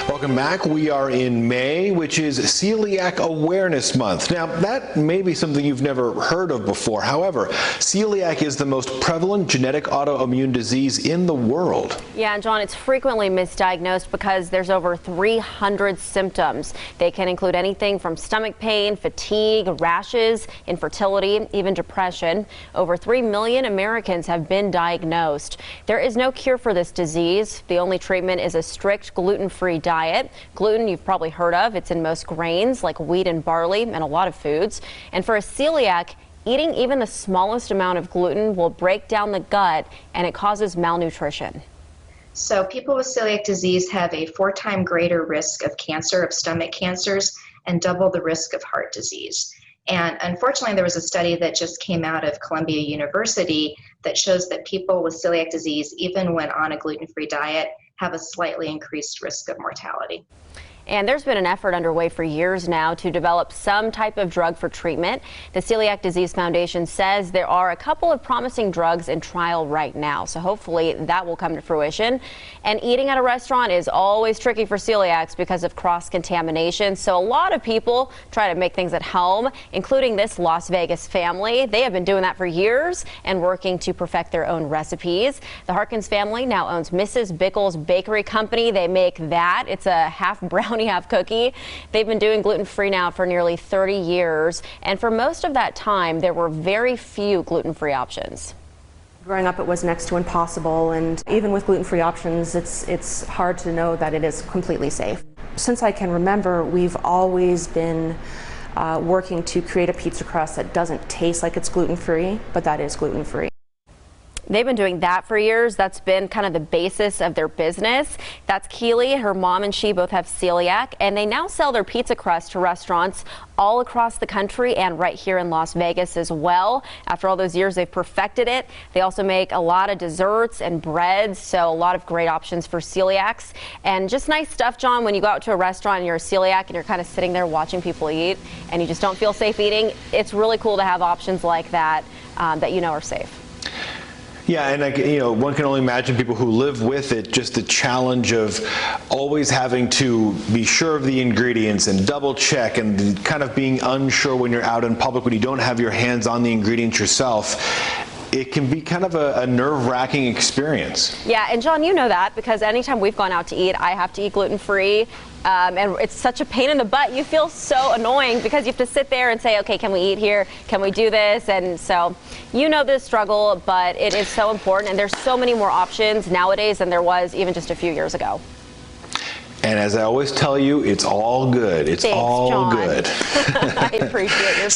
Welcome back. We are in May, which is Celiac Awareness Month. Now, that may be something you've never heard of before. However, celiac is the most prevalent genetic autoimmune disease in the world. Yeah, and John, it's frequently misdiagnosed because there's over 300 symptoms. They can include anything from stomach pain, fatigue, rashes, infertility, even depression. Over 3 million Americans have been diagnosed. There is no cure for this disease. The only treatment is a strict gluten-free diet. Gluten you've probably heard of. It's in most grains like wheat and barley and a lot of foods. And for a celiac, eating even the smallest amount of gluten will break down the gut and it causes malnutrition. So people with celiac disease have a 4-time greater risk of cancer, of stomach cancers, and double the risk of heart disease. And unfortunately, there was a study that just came out of Columbia University that shows that people with celiac disease, even when on a gluten-free diet, have a slightly increased risk of mortality. And there's been an effort underway for years now to develop some type of drug for treatment. The Celiac Disease Foundation says there are a couple of promising drugs in trial right now, so hopefully that will come to fruition. And eating at a restaurant is always tricky for celiacs because of cross-contamination, so a lot of people try to make things at home, including this Las Vegas family. They have been doing that for years and working to perfect their own recipes. The Harkins family now owns Mrs. Bickle's Bakery Company. They make that. It's a half brownie, half cookie. They've been doing gluten-free now for nearly 30 years, and for most of that time there were very few gluten-free options. Growing up, it was next to impossible, and even with gluten-free options, it's hard to know that it is completely safe. Since I can remember, we've always been working to create a pizza crust that doesn't taste like it's gluten-free, but that is gluten-free. They've been doing that for years. That's been kind of the basis of their business. That's Keely. Her mom and she both have celiac, and they now sell their pizza crust to restaurants all across the country and right here in Las Vegas as well. After all those years, they've perfected it. They also make a lot of desserts and breads, so a lot of great options for celiacs. And just nice stuff, John, when you go out to a restaurant and you're a celiac and you're kind of sitting there watching people eat and you just don't feel safe eating, it's really cool to have options like that that you know are safe. Yeah, and one can only imagine people who live with it, just the challenge of always having to be sure of the ingredients and double check and kind of being unsure when you're out in public, when you don't have your hands on the ingredients yourself. It can be kind of a nerve-wracking experience. Yeah, and John, you know that because anytime we've gone out to eat, I have to eat gluten-free. And it's such a pain in the butt. You feel so annoying because you have to sit there and say, okay, can we eat here? Can we do this? And so you know this struggle, but it is so important. And there's so many more options nowadays than there was even just a few years ago. And as I always tell you, it's all good. It's Thanks, all John. good. I appreciate your